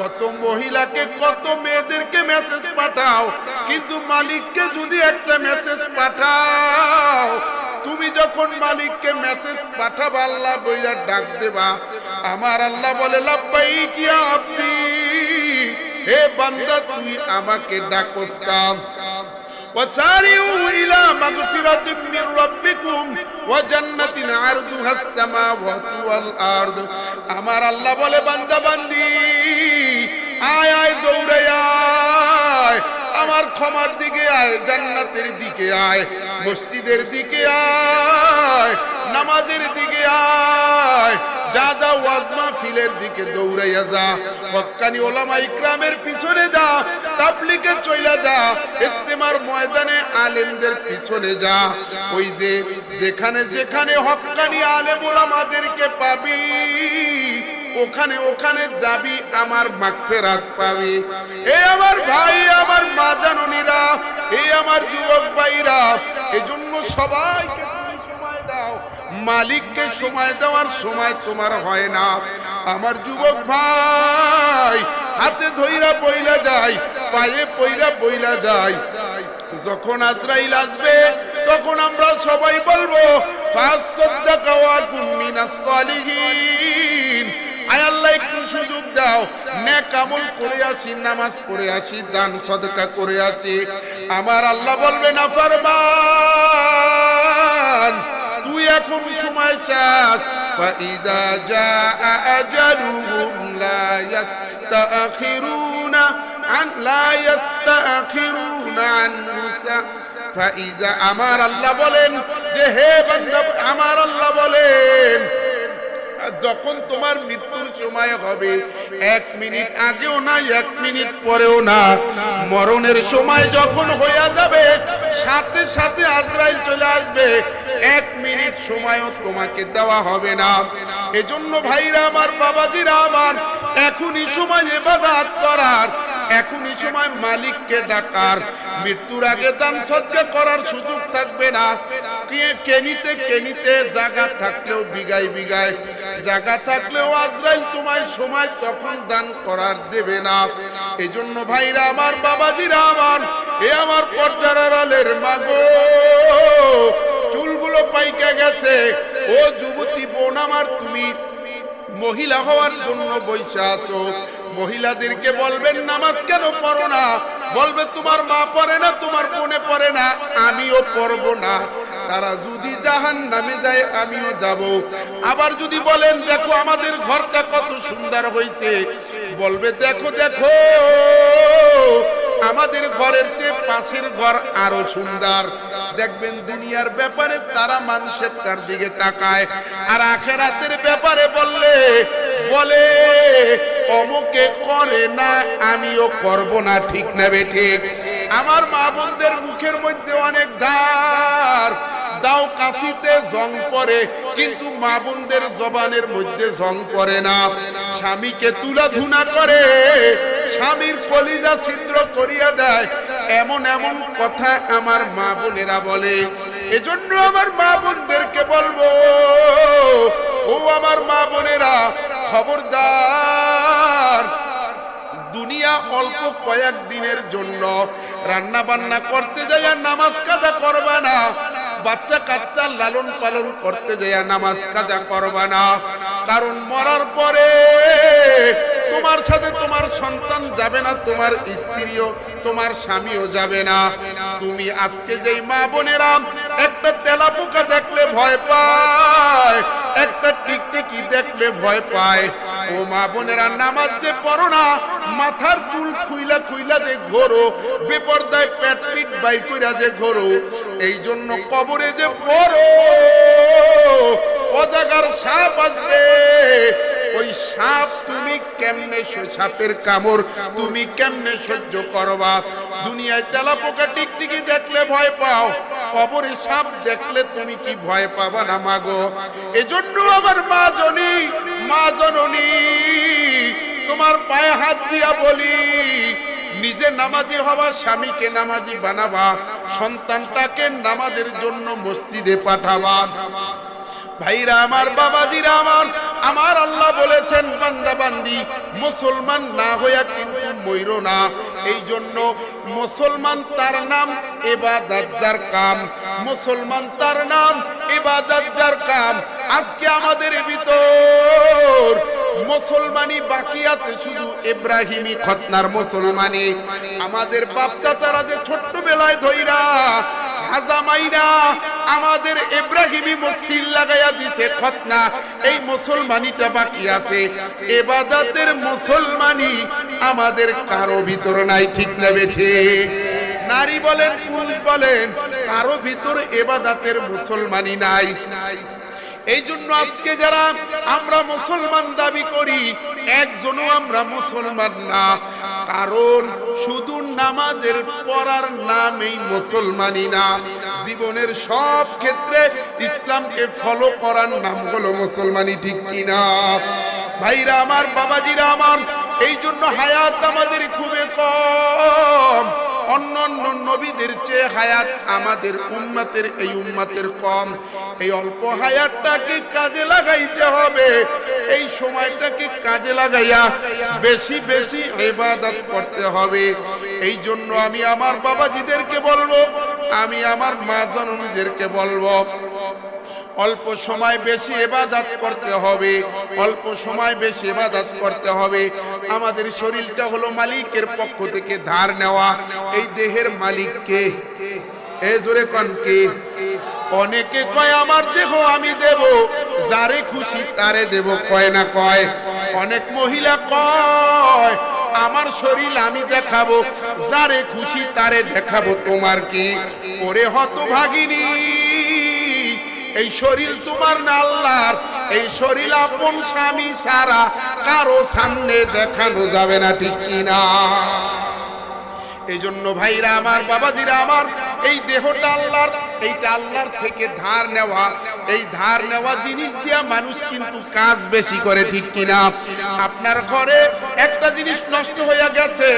Speaker 1: কত মহিলাকে, কত মেয়েদেরকে মেসেজ পাঠাও, কিন্তু মালিককে যদি একটা মেসেজ পাঠাও, তুমি যখন মালিককে মেসেজ পাঠাবা, আল্লাহ বইলা ডাক দেবা, আমার আল্লাহ বলে, লাব্বাইক ইয়া আব্দি, হে বান্দা তুই আমাকে ডাকস কাম। وسارعوا إلى مغفرة من ربكم وجنة عرضها السماوات والأرض। আমার আল্লাহ বলে, বান্দা বান্দি, আয় আয়, দৌড়ে আয়, আমার ক্ষমার দিকে আয়, জান্নাতের দিকে আয়, মসজিদের দিকে আয়, নামাজের দিকে আয়, যা যা ওয়াজ মাহফিলের দিকে দৌড়াইয়া যা, হক্কানি ওলামা ইকরামের পিছনে যা, তাবলীগে চইলা যা, ইস্তেমার ময়দানে আলেমদের পিছনে যা। ওই যে যেখানে যেখানে হক্কানি আলেম ওলামাদেরকে পাবি ওখানে ওখানে যাবি, আমার মাগফিরাত পাবি। এই আমার ভাই, আমার মা জাননীরা, এই আমার যুবক ভাইরা, এজন্য সবাইকে তুমি সময় দাও। মালিককে সময় দেওয়ার সময় তোমার হয় না। আমার যুবক ভাই, হাতে ধইরা বইলা যায়, পায়ে পইরা বইলা যায়। যখন আজরাইল আসবে তখন আমরা সবাই বলবো ফাসাদদাকা ওয়া কুন মিনাস সালিহিন। আয় আল্লাহ একটু সুযোগ দাও, নেক আমল করে আসি, নামাজ পড়ে আসি, দান সদকা করে আসি। আমার আল্লাহ বলবে না ফরমান, তুই এখন সময় চাস। ফাইদা জাআ আজালুহুম লা ইস্তাখিরুনা লা ইস্তাখিরুনা আনহা। ফাইদা, আমার আল্লাহ বলেন যে হে বান্দা, আমার আল্লাহ বলেন যখন তোমার মৃত্যুর সময় হবে, 1 মিনিট আগেও না 1 মিনিট পরেও না, মরণের সময় যখন হইয়া যাবে সাথে সাথে আজরাইল চলে আসবে। 1 মিনিট সময়ও তোমাকে দেওয়া হবে না। এজন্য ভাইরা আমার, বাবাজিরা আমার, এখনই সময় ইবাদত করার, এখনই সময় মালিককে ডাকার। মৃত্যুর আগে দান সদকা করার সুযোগ থাকবে না। কেনিতে কেনিতে জায়গা থাকলেও বিঘায় বিঘায় জায়গা থাকলেও আজরাইল তোমায় সময় তখন দান করার দেবে না। এজন্য ভাইরা আমার, বাবাজিরা আমার, এ আমার পর্দার আড়ালের মাগো, চুলগুলো পাইকা গেছে, ও যুবতী বোন আমার, তুমি মহিলা হওয়ার জন্য বৈশা আছো। মহিলাদেরকে বলবেন নামাজ কেন পড়ো না? বলবে তোমার মা পড়ে না, তোমার বোনে পড়ে না, আমিও পড়বো না। তারা যদি জাহান্নামে যায় আমিও যাব। আবার যদি বলেন দেখো আমাদের ঘরটা কত সুন্দর হয়েছে, বলবে দেখো দেখো আমাদের ঘরের চেয়ে পাশের ঘর আরো সুন্দর। দেখবেন দুনিয়ার ব্যাপারে তারা মানুষের তার দিকে তাকায়, আর আখিরাতের ব্যাপারে বললে বলে অমুকে করে না আমিও করব না। ঠিক না বেঠিক? আমার মা বোনদের মুখের মধ্যে অনেক ধার, দাও কাশিতে জং পড়ে, কিন্তু মা বোনদের জবানের মধ্যে জং পড়ে না। স্বামীকে তুলা ধুনা করে, স্বামীর কলিজা ছিদ্র করিয়া দেয়, এমন এমন কথা আমার মা বোনেরা বলে। এজন্য আমার মা বোনদেরকে বলবো, ও আমার মা বোনেরা, খবরদার, দুনিয়া অল্প কয়েক দিনের জন্য। রান্না বান্না করতে যাই আর নামাজ কাজা করবা না, বাচ্চা কাচ্চা লালন পালন করতে যাই আর নামাজ কাজা করবা না। কারণ মরার পরে তোমার সাথে তোমার সন্তান যাবে না, তোমার স্ত্রীও, তোমার স্বামীও যাবে না। তুমি আজকে যেই মা বোনেরা একটা তেলাপোকা দেখলে ভয় পায়, একটা টিকটিকি দেখলে ভয় পায়, ও মা বোনেরা নামাজ যে পড়ো না, মাথার চুল খুইলা খুইলা যে ঘোরো, বেপরদায় পেট পিট বাই কইরা যে ঘোরো, এই জন্য কবরে যে পড়ো, অজাগার সাপ আসবে। ওই সাপ তুমি কেমনে, সাপের কামড় তুমি কেমনে সহ্য করবা? দুনিয়ায় তেলাপোকা টিকটিকি দেখলে ভয় পাও, কবরে সাপ দেখলে তুমি কি ভয় পাবা না মাগো? এজন্য আমার মা জননী, তোমার পায়ে হাত দিয়া বলি, নিজে নামাজি হবা, স্বামীকে নামাজি বানাবা, সন্তানটাকে নামাজের জন্য মসজিদে পাঠাবা। ভাইরা আমার, বাবাজিরা আমার, আমার আল্লাহ বলেছেন বান্দা বান্দি মুসলমান না হইয়া কিন্তু মইরো না। এই জন্য মুসলমান তার নাম, ইবাদত যার কাম। মুসলমান তার নাম, ইবাদত যার কাম। আজকে আমাদের ভিতর মুসলমানি বাকি আছে, শুধু ইব্রাহিমী খতনার মুসলমানি। আমাদের বাপ চাচারা যে ছোট্টবেলায় ধইরা হাজামাইরা আমাদের ইব্রাহিমী মসজিদ লাগাইয়া দিছে খতনা, এই মুসলমানিটা বাকি আছে। ইবাদতের মুসলমানি আমাদের কারো ভিতর নাই। ঠিক না বেঠিক? নারী বলেন পুরুষ বলেন, কারো ভিতর ইবাদতের মুসলমানি নাই। এই জন্য আজকে যারা আমরা মুসলমান দাবি করি, একজনও আমরা মুসলমান না, কারণ শুধু নামাজের পড়ার নামেই মুসলমানি না, জীবনের সব ক্ষেত্রে ইসলামকে ফলো করার নাম হলো মুসলমানি। ঠিক কিনা ভাইরা আমার, বাবাজিরা আমার? এই জন্য হায়াত আমাদের খুবই কম, অন্যান্য নবীদের চেয়ে হায়াত আমাদের উম্মতের, এই উম্মতের কম। এই অল্প হায়াতটাকে কাজে লাগাইতে হবে, এই সময়টাকে কাজে লাগাইয়া বেশি বেশি ইবাদত করতে হবে। এই জন্য আমি আমার বাবাজিদেরকে বলবো, আমি আমার মা জননীদেরকে বলবো, অল্প সময় বেশি ইবাদত করতে হবে, অল্প সময় বেশি ইবাদত করতে হবে। আমাদের শরীরটা হলো মালিকের পক্ষ থেকে ধার নেওয়া। এই দেহের মালিক কে? এই জোরে কোন কে? অনেকে কয় আমার দেহ আমি দেব, যারে খুশি তারে দেব, কয় না কয়? অনেক মহিলা কয় আমার শরীর আমি দেখাবো, যারে খুশি তারে দেখাবো। তোমার কি? ওরে হতভাগিনী, এই শরীর তোমার না আল্লাহর। এই শরীর আপন স্বামী ছাড়া কারো সামনে দেখানো যাবে না। ঠিক কিনা? এই জন্য ভাইরা আমার, বাবাজিরা আমার, এই দেহটা আল্লাহর, এইটা আল্লাহর থেকে ধার নেওয়া। এই ধার নেওয়া জিনিস দিয়া মানুষ কিন্তু কাজ বেশি করে। ঠিক কিনা? আপনার ঘরে একটা জিনিস নষ্ট হয়ে গেছে,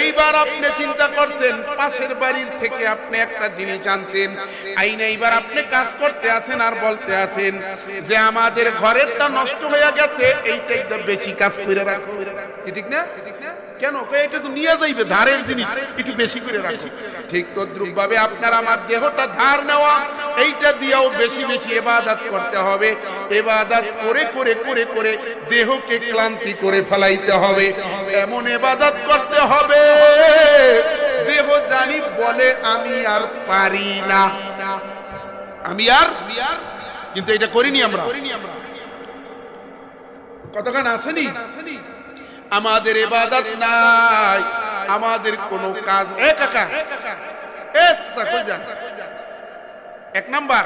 Speaker 1: এইবার আপনি চিন্তা করছেন পাশের বাড়ির থেকে আপনি একটা জিনিস আনছেন, আইনা এইবার আপনি কাজ করতে আছেন আর বলতে আছেন যে আমাদের ঘরেরটা নষ্ট হয়ে গেছে, এইটা একদম বেশি কাজ করে রাখো। ঠিক না? কেন? এটা তো নিয়ে যাইবে, ধারের জিনিস একটু বেশি করে রাখো। ঠিক তদ্রুপ ভাবে আপনার আমার দেহটা ধার নেওয়া, এইটা দিয়েও বেশি বেশি ইবাদত করতে হবে। ইবাদত করে করে করে করে দেহকে ক্লান্তি করে ফেলাইতে হবে। এমন ইবাদত করতে হবে দেহ জানি বলে আমি আর পারি না, আমি আর, কিন্তু এটা করিনি আমরা। কতক্ষণ আসেনি? আমাদের ইবাদত নাই, আমাদের কোনো কাজ। এ কাকা, এ কই যান? এক নাম্বার,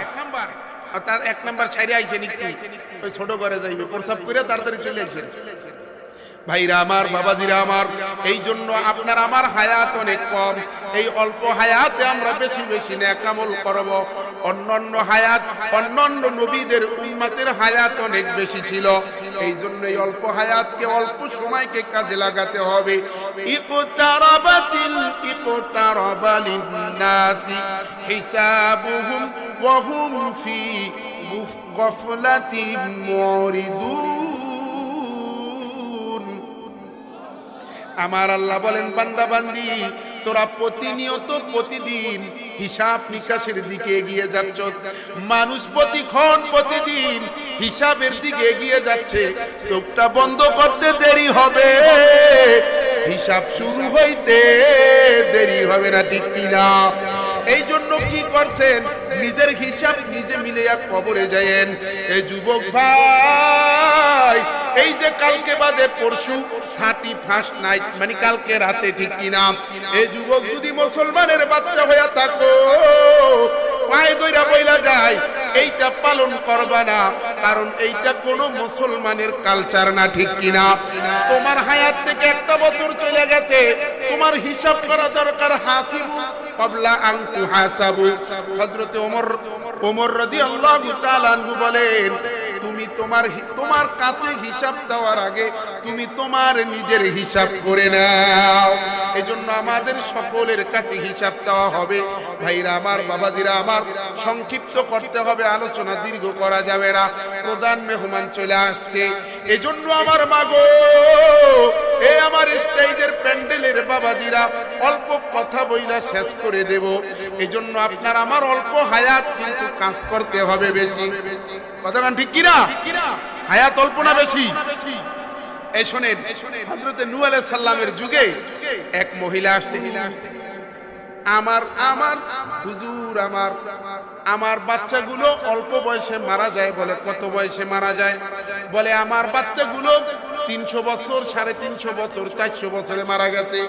Speaker 1: তার এক নাম্বার ছাইরে আইছেন, একটু ওই ছোট ঘরে যাইবে, প্রসাব করে তাড়াতাড়ি চলে আইছেন। ভাইরা আমার, বাবাজিরা আমার, এই জন্য আপনার আমার হায়াত অনেক কম। এই অল্প হায়াতে আমরা বেশি বেশি নেক আমল করব। অন্যান্য হায়াত, অন্যান্য নবীদের উম্মতের হায়াত অনেক বেশি ছিল। এই জন্য এই অল্প হায়াতকে, অল্প সময়কে কাজে লাগাতে হবে। ইকতারাবালিন নাসি হিসাবুহুম ওয়া হুম ফি গাফলাতিন মুরিদুন। আমার আল্লাহ বলেন, বান্দা বান্দি, তোরা প্রতিনিয়ত প্রতিদিন হিসাব নিকাশের দিকে এগিয়ে যাচ্ছ। মানুষ প্রতিক্ষণ প্রতিদিন হিসাবের দিকে এগিয়ে যাচ্ছে। চোখটা বন্ধ করতে দেরি হবে, হিসাব শুরু হইতে দেরি হবে না। ঠিক কিনা? এই জন্য কি করছেন? নিজের হিসাব নিজে মিলিয়া কবরে যায়েন। এই যুবক ভাই, এই যে কালকে বাদে পরশু 31st নাইট, মানে কালকে রাতে, ঠিক কিনা? এই যুবক যদি মুসলমানের বাচ্চা হইয়া থাকো, পায়ে দইরা বইলা যায়, এইটা পালন করবা না, কারণ এইটা কোনো মুসলমানের কালচার না। ঠিক কিনা? তোমার হায়াত থেকে একটা বছর চলে গেছে, তোমার হিসাব করা দরকার। হাসিবু ক্বাবলা আন তুহাসাবু। হযরত ওমর রাদিয়াল্লাহু তাআলা আনহু বলেন, তুমি তোমার কাছে হিসাব দেওয়ার আগে তুমি তোমার নিজের হিসাব করে নাও। এজন্য আমাদের সকলের কাছে হিসাব দেওয়া হবে। ভাইরা আমার, বাবাজিরা আমার, সংক্ষিপ্ত করতে হবে, আলোচনা দীর্ঘ করা যাবে না। প্রধান মেহমান চলে আসছে। এজন্য আমার মাগো, এই আমার স্টেজের প্যান্ডেলের বাবাজিরা, অল্প কথা বইলা শেষ করে দেব। এজন্য আপনার আমার অল্প হায়াত, কিন্তু কাজ করতে হবে বেশি। কথাগান ঠিক কিনা? হায়াত অল্প না বেশি? এই শোনেন, হযরত নূহ আলাইহিস সালামের যুগে এক মহিলা আসছে। আমার হুজুর, আমার বাচ্চাগুলো অল্প বয়সে মারা যায়। বলে কত বয়সে মারা যায়? বলে আমার বাচ্চাগুলো 300 বছর, 350 বছর, 400 বছরে মারা গেছে।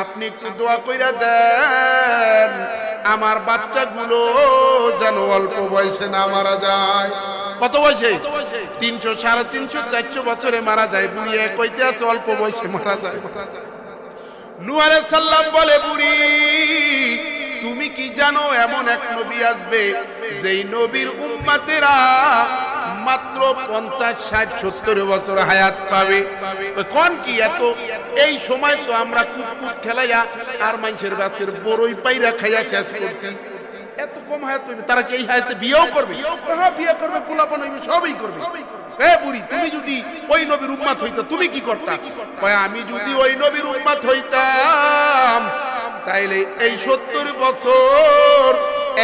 Speaker 1: আপনি একটু দোয়া কইরা দেন আমার বাচ্চাগুলো যেন অল্প বয়সে না মারা যায়। কত বয়সে? 300, 350, 400 বছরে মারা যায়। বুড়ি কইতে আছে অল্প বয়সে মারা যায়। নূহ আলাইহিস সালাম বলে, বুড়ি তুমি কি জানো এমন এক নবী আসবে যেই নবীর উম্মতেরা মাত্র 50, 60, 70 বছর হায়াত পাবে। কোন কি এত? এই সময় তো আমরা কুতকুত খেলাইয়া আর মানুষের গাছের বড়ই পাইরা খাইয়া শেষ করছি। এত কম হায়াত পাবে, তারা কি এই হায়াতে বিয়েও করবে? হ্যাঁ, বিয়ে করবে, পোলাপান হইবে, সবই করবে। এ বুড়ি, তুমি যদি ওই নবীর উম্মত হইতা তুমি কি করতা? কয় আমি যদি ওই নবীর উম্মত হইতাম তাইলে এই 70 বছর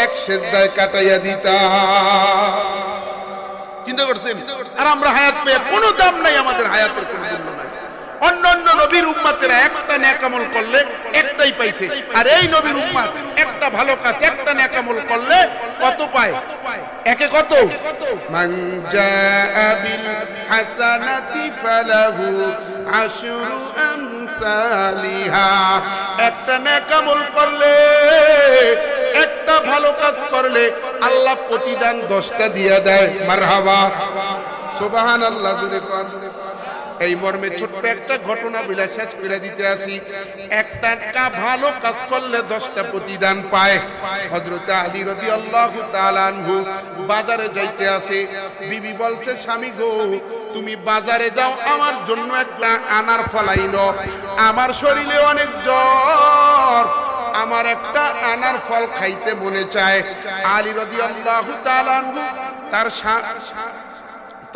Speaker 1: এক সেজদায় কাটাইয়া দিতাম। চিন্তা করছেন? আর আমরা হায়াত পেয়ে কোনো দাম নাই, আমাদের হায়াতের কোনো মূল্য নাই। অন্যান্য নবীর উম্মতেরা একটা নেক আমল করলে একটাই পাইছে, আর এই নবীর উম্মত একটা ভালো কাজ, একটা নেক আমল করলে কত পায়? একে কত? মান জাআ বিল হাসানাতি ফালাহু আশরু আমসালিহা। একটা নেক আমল করলে, একটা ভালো কাজ করলে আল্লাহ প্রতিদান 10টা দিয়া দেয়। মারহাবা, সুবহানাল্লাহ। জোরে কোন। এই মর্মে ছোট্ট একটা ঘটনা বলে শেষ করে দিতে আসি। একটা ভালো কাজ করলে 10টা প্রতিদান পায়। হযরত আলী রাদিয়াল্লাহু তাআলা আনহু বাজারে যাইতে আছে। বিবি বলছে, স্বামী গো তুমি বাজারে যাও, আমার জন্য একটা আনার ফল আইনো, আমার শরীরে অনেক জ্বর, আমার একটা আনার ফল খাইতে মনে চায়। আলী রাদিয়াল্লাহু তাআলা আনহু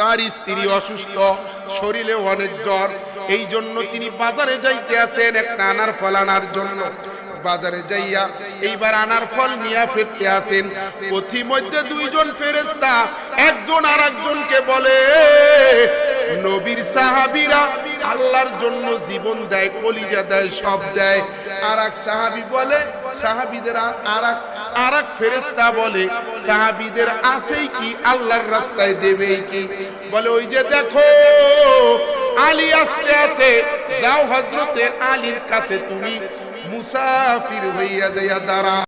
Speaker 1: তার স্ত্রী অসুস্থ, শরীরে অনেক জ্বর, এই জন্য তিনি বাজারে যাইতে আছেন একটা আনার ফল আনার জন্য। বাজারে যাইয়া এইবার আনার ফল নিয়ে ফিরতে আসেন। পথিমধ্যে দুইজন ফেরেশতা একজন আর একজনকে বলে, নবীর সাহাবীরা আল্লাহর জন্য জীবন দেয়, কলিজা দেয়, সব দেয়। আর এক সাহাবী বলে, সাহাবীদের আর এক ফেরেশতা বলে, সাহাবীদের আছেই কি, আল্লাহর রাস্তায় দেবেই কি? বলে ওই যে দেখো আলী আসতে আছে, যাও হযরতে আলীর কাছে তুমি মুসাফির হইয়া যাইয়া দাঁড়া।